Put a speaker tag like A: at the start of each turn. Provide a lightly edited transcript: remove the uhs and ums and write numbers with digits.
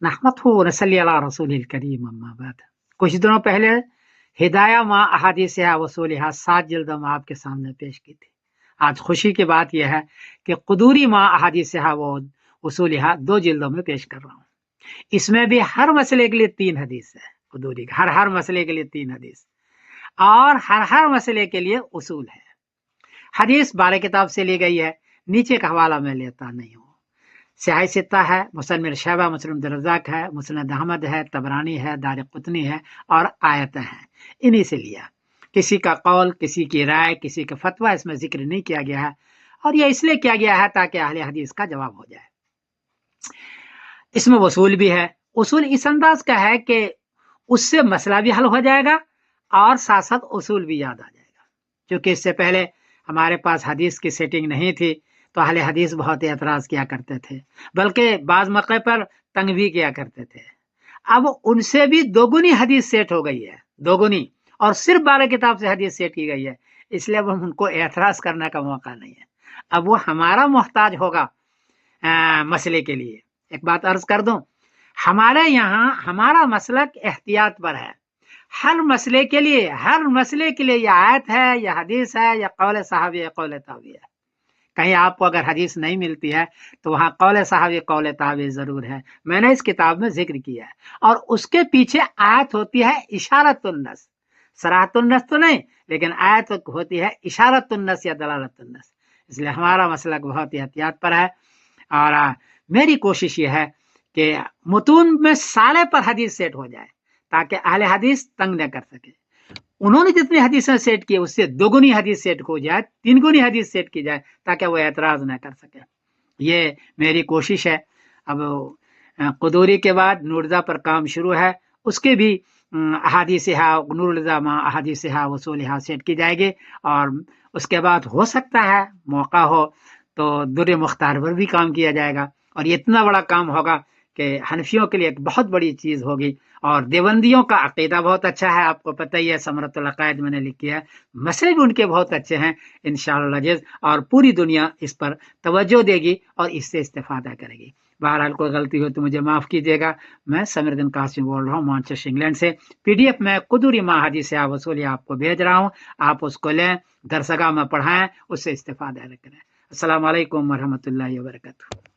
A: नहमदहु व नसल्ली अला रसूलिल करीम अम्मा बाद। कुछ दिनों पहले हिदाया माँ अहादीस वसूलिहा 7 जिल्द हम आपके सामने पेश की थी। आज खुशी की बात यह है कि कुदूरी माँ अहादीस व वसूलिहा 2 जिल्दों में पेश कर रहा हूँ। इसमें भी हर मसले के लिए 3 हदीस है। कुदूरी हर मसले के लिए 3 हदीस और हर मसले के लिए उसूल है। हदीस 12 किताब से ली गई है। नीचे का हवाला मैं लेता नहीं हूँ। सियाही सित्ता है, मुसन्निफ शैबा, मुस्लिम रज़ाक है, मुस्नद अहमद है, तबरानी है, दारिक़ुतनी है और आयतें हैं। इन्हीं से लिया। किसी का कौल, किसी की राय, किसी का फतवा इसमें जिक्र नहीं किया गया है और यह इसलिए किया गया है ताकि अहले हदीस का जवाब हो जाए। इसमें वसूल भी है। उसूल इस अंदाज का है कि उससे मसला भी हल हो जाएगा और साथ साथ उसूल भी याद आ जाएगा। क्योंकि इससे पहले हमारे पास हदीस की सेटिंग नहीं थी तो अहले हदीस बहुत एतराज किया करते थे, बल्कि बाज मौके पर तंग भी किया करते थे। अब उनसे भी दोगुनी हदीस सेट हो गई है, दोगुनी, और सिर्फ 12 किताब से हदीस सेट की गई है। इसलिए अब उनको एतराज करने का मौका नहीं है। अब वो हमारा मोहताज होगा मसले के लिए। एक बात अर्ज कर दूं, हमारे यहाँ हमारा मसलक एहतियात पर है। हर मसले के लिए या आयत है या हदीस है या कौल साहबी या कौल ताबी है। कहीं आपको अगर हदीस नहीं मिलती है तो वहां कौल साहबी कौल ताबी जरूर है। मैंने इस किताब में जिक्र किया है और उसके पीछे आयत होती है इशारतुन्नस, सराहतुन्नस तो नहीं, लेकिन आयत होती है इशारतुन्नस या दलालतुन्नस। इसलिए हमारा मसलक बहुत ही एहतियात पर है और मेरी कोशिश ये है कि मुतून में साले पर हदीस सेट हो जाए ताकि अहले हदीस तंग न कर सके। उन्होंने जितनी हदीसें सेट की उससे दोगुनी हदीस सेट हो जाए, 3 गुनी हदीस सेट की जाए ताकि वो एतराज न कर सके। ये मेरी कोशिश है। अब कुदूरी के बाद नूरजा पर काम शुरू है, उसके भी अहादीस नूरजा अहादीस वसूल सेट की जाएगी और उसके बाद हो सकता है मौका हो तो दुर्र मुख्तार पर भी काम किया जाएगा। और ये इतना बड़ा काम होगा कि हनफियों के लिए एक बहुत बड़ी चीज होगी। और देवबंदियों का अकीदा बहुत अच्छा है, आपको पता ही है, समरतुल अकायद मैंने लिखी है, मसले भी उनके बहुत अच्छे हैं इंशाअल्लाह अज़ीज़, और पूरी दुनिया इस पर तवज्जो देगी और इससे इस्तेफादा करेगी। बहरहाल कोई गलती हो तो मुझे माफ कीजिएगा। मैं समीरुद्दीन कासिम बोल रहा हूँ मैनचेस्टर इंग्लैंड से। पीडीएफ में कुदूरी माँ हदीस वसूली आपको भेज रहा हूँ, आप उसको लें, दरसगाह में पढ़ाएं, उससे इस्तेफादा करें। अस्सलाम वालेकुम वरहमतुल्लाहि वबरकातुहू।